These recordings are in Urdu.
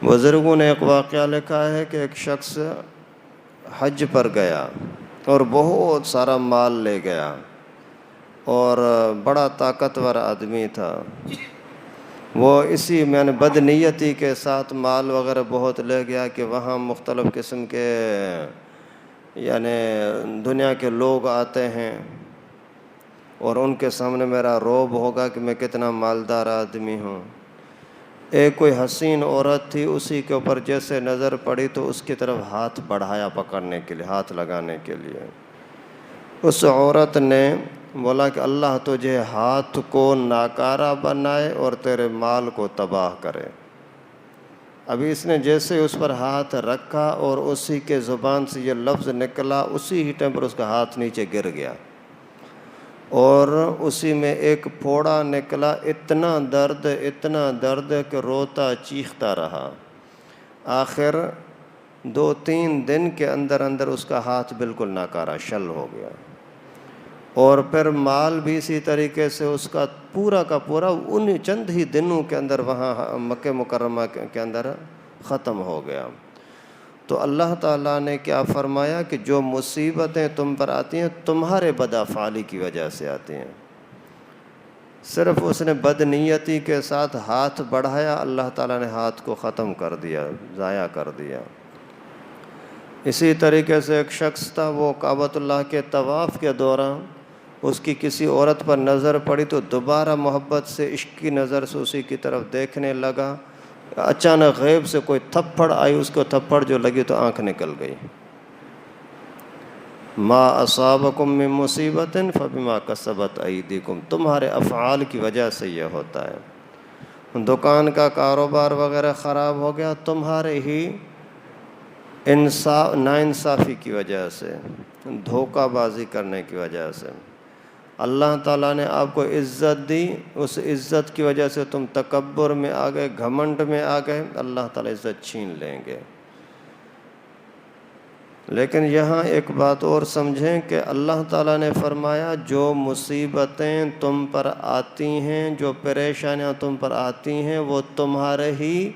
بزرگوں نے ایک واقعہ لکھا ہے کہ ایک شخص حج پر گیا اور بہت سارا مال لے گیا اور بڑا طاقتور آدمی تھا۔ وہ اسی میں نے بد نیتی کے ساتھ مال وغیرہ بہت لے گیا کہ وہاں مختلف قسم کے دنیا کے لوگ آتے ہیں اور ان کے سامنے میرا روب ہوگا کہ میں کتنا مالدار آدمی ہوں۔ ایک کوئی حسین عورت تھی، اسی کے اوپر جیسے نظر پڑی تو اس کی طرف ہاتھ بڑھایا پکڑنے کے لیے، ہاتھ لگانے کے لیے۔ اس عورت نے بولا کہ اللہ تجھے ہاتھ کو ناکارہ بنائے اور تیرے مال کو تباہ کرے۔ ابھی اس نے جیسے اس پر ہاتھ رکھا اور اسی کے زبان سے یہ لفظ نکلا، اسی ہی ٹائم پر اس کا ہاتھ نیچے گر گیا اور اسی میں ایک پھوڑا نکلا۔ اتنا درد کہ روتا چیختا رہا۔ آخر 2-3 دن کے اندر اس کا ہاتھ بالکل ناکارہ شل ہو گیا، اور پھر مال بھی اسی طریقے سے اس کا پورا کا پورا ان چند ہی دنوں کے اندر وہاں مکہ مکرمہ کے اندر ختم ہو گیا۔ تو اللہ تعالیٰ نے کیا فرمایا کہ جو مصیبتیں تم پر آتی ہیں تمہارے بدافعالی کی وجہ سے آتی ہیں۔ صرف اس نے بد نیتی کے ساتھ ہاتھ بڑھایا، اللہ تعالیٰ نے ہاتھ کو ختم کر دیا، ضائع کر دیا۔ اسی طریقے سے ایک شخص تھا، وہ کعبۃ اللہ کے طواف کے دوران اس کی کسی عورت پر نظر پڑی تو دوبارہ محبت سے عشق کی نظر سے اسی کی طرف دیکھنے لگا۔ اچانک غیب سے کوئی تھپڑ آئی، اس کو تھپڑ جو لگی تو آنکھ نکل گئی۔ ما اصابکم من مصیبت فبما کسبت ایدیکم، تمہارے افعال کی وجہ سے یہ ہوتا ہے۔ دکان کا کاروبار وغیرہ خراب ہو گیا تمہارے ہی ناانصافی کی وجہ سے، دھوکہ بازی کرنے کی وجہ سے۔ اللہ تعالیٰ نے آپ کو عزت دی، اس عزت کی وجہ سے تم تکبر میں آ گئے، گھمنڈ میں آ گئے، اللہ تعالیٰ عزت چھین لیں گے۔ لیکن یہاں ایک بات اور سمجھیں کہ اللہ تعالیٰ نے فرمایا جو مصیبتیں تم پر آتی ہیں، جو پریشانیاں تم پر آتی ہیں، وہ تمہارے ہی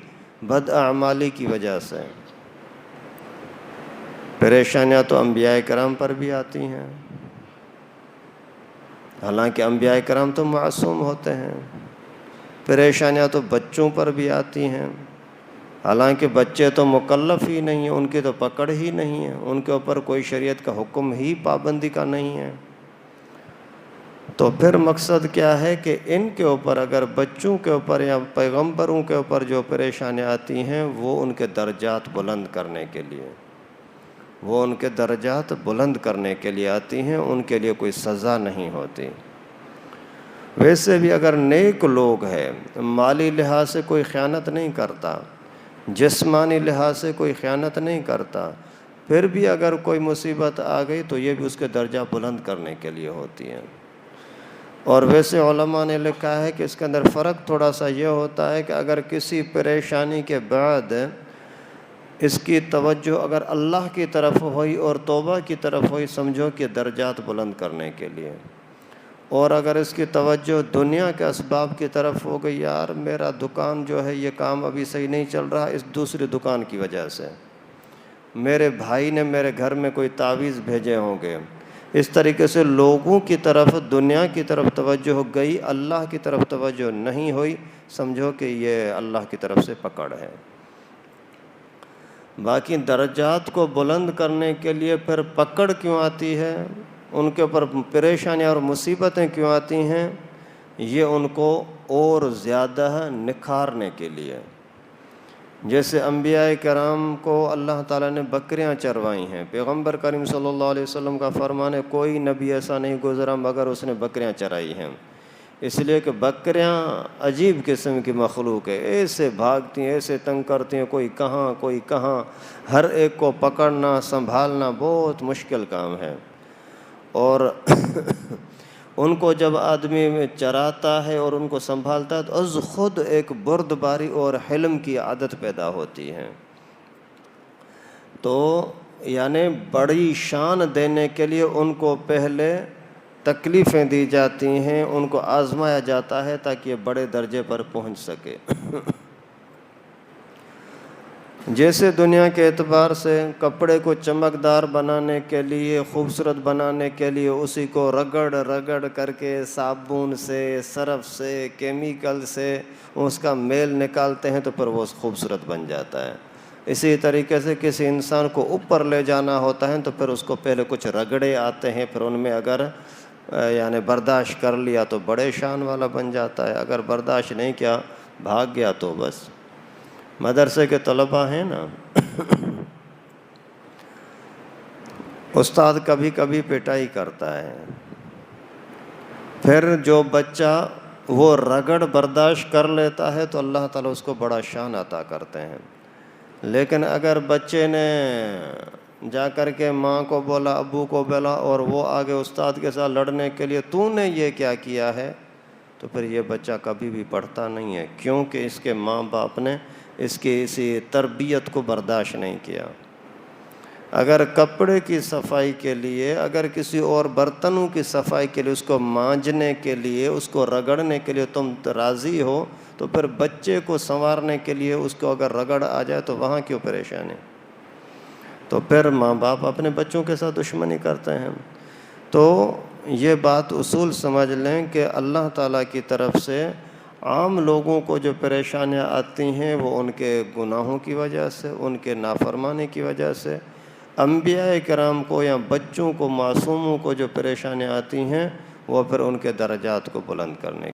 بداعمالی کی وجہ سے۔ پریشانیاں تو انبیاء کرام پر بھی آتی ہیں، حالانکہ انبیاء کرام تو معصوم ہوتے ہیں۔ پریشانیاں تو بچوں پر بھی آتی ہیں، حالانکہ بچے تو مکلف ہی نہیں ہیں، ان کی تو پکڑ ہی نہیں ہے، ان کے اوپر کوئی شریعت کا حکم ہی پابندی کا نہیں ہے۔ تو پھر مقصد کیا ہے کہ ان کے اوپر، اگر بچوں کے اوپر یا پیغمبروں کے اوپر جو پریشانیاں آتی ہیں، وہ ان کے درجات بلند کرنے کے لیے، وہ ان کے درجات بلند کرنے کے لیے آتی ہیں، ان کے لیے کوئی سزا نہیں ہوتی۔ ویسے بھی اگر نیک لوگ ہیں، مالی لحاظ سے کوئی خیانت نہیں کرتا، جسمانی لحاظ سے کوئی خیانت نہیں کرتا، پھر بھی اگر کوئی مصیبت آ گئی تو یہ بھی اس کے درجہ بلند کرنے کے لیے ہوتی ہیں۔ اور ویسے علماء نے لکھا ہے کہ اس کے اندر فرق تھوڑا سا یہ ہوتا ہے کہ اگر کسی پریشانی کے بعد اس کی توجہ اگر اللہ کی طرف ہوئی اور توبہ کی طرف ہوئی، سمجھو کہ درجات بلند کرنے کے لیے، اور اگر اس کی توجہ دنیا کے اسباب کی طرف ہو گئی، یار میرا دکان جو ہے یہ کام ابھی صحیح نہیں چل رہا اس دوسری دکان کی وجہ سے، میرے بھائی نے میرے گھر میں کوئی تعویذ بھیجے ہوں گے، اس طریقے سے لوگوں کی طرف، دنیا کی طرف توجہ گئی، اللہ کی طرف توجہ نہیں ہوئی، سمجھو کہ یہ اللہ کی طرف سے پکڑ ہے۔ باقی درجات کو بلند کرنے کے لیے پھر پکڑ کیوں آتی ہے، ان کے اوپر پریشانیاں اور مصیبتیں کیوں آتی ہیں، یہ ان کو اور زیادہ نکھارنے کے لیے۔ جیسے انبیاء کرام کو اللہ تعالیٰ نے بکریاں چروائی ہیں، پیغمبر کریم صلی اللہ علیہ وسلم کا فرمان ہے کوئی نبی ایسا نہیں گزرا مگر اس نے بکریاں چرائی ہیں، اس لیے کہ بکریاں عجیب قسم کی مخلوق ہے، ایسے بھاگتی ہیں، ایسے تنگ کرتی ہیں، کوئی کہاں، ہر ایک کو پکڑنا سنبھالنا بہت مشکل کام ہے۔ اور ان کو جب آدمی چراتا ہے اور ان کو سنبھالتا ہے تو از خود ایک بردباری اور حلم کی عادت پیدا ہوتی ہے۔ تو یعنی بڑی شان دینے کے لیے ان کو پہلے تکلیفیں دی جاتی ہیں، ان کو آزمایا جاتا ہے تاکہ یہ بڑے درجے پر پہنچ سکے۔ جیسے دنیا کے اعتبار سے کپڑے کو چمکدار بنانے کے لیے، خوبصورت بنانے کے لیے اسی کو رگڑ رگڑ کر کے صابن سے، سرف سے، کیمیکل سے اس کا میل نکالتے ہیں تو پھر وہ خوبصورت بن جاتا ہے۔ اسی طریقے سے کسی انسان کو اوپر لے جانا ہوتا ہے تو پھر اس کو پہلے کچھ رگڑے آتے ہیں، پھر ان میں اگر یعنی برداشت کر لیا تو بڑے شان والا بن جاتا ہے، اگر برداشت نہیں کیا، بھاگ گیا تو بس۔ مدرسے کے طلباء ہیں نا، استاد کبھی کبھی پٹائی کرتا ہے، پھر جو بچہ وہ رگڑ برداشت کر لیتا ہے تو اللہ تعالیٰ اس کو بڑا شان عطا کرتے ہیں۔ لیکن اگر بچے نے جا کر کے ماں کو بولا، ابو کو بولا، اور وہ آگے استاد کے ساتھ لڑنے کے لیے تو نے یہ کیا کیا ہے، تو پھر یہ بچہ کبھی بھی پڑھتا نہیں ہے، کیونکہ اس کے ماں باپ نے اس کی اسی تربیت کو برداشت نہیں کیا۔ اگر کپڑے کی صفائی کے لیے، اگر کسی اور برتنوں کی صفائی کے لیے، اس کو مانجنے کے لیے، اس کو رگڑنے کے لیے تم راضی ہو، تو پھر بچے کو سنوارنے کے لیے اس کو اگر رگڑ آ جائے تو وہاں کیوں پریشانی؟ تو پھر ماں باپ اپنے بچوں کے ساتھ دشمنی کرتے ہیں۔ تو یہ بات اصول سمجھ لیں کہ اللہ تعالیٰ کی طرف سے عام لوگوں کو جو پریشانیاں آتی ہیں وہ ان کے گناہوں کی وجہ سے، ان کے نافرمانی کی وجہ سے۔ انبیاء کرام کو یا بچوں کو، معصوموں کو جو پریشانیاں آتی ہیں وہ پھر ان کے درجات کو بلند کرنے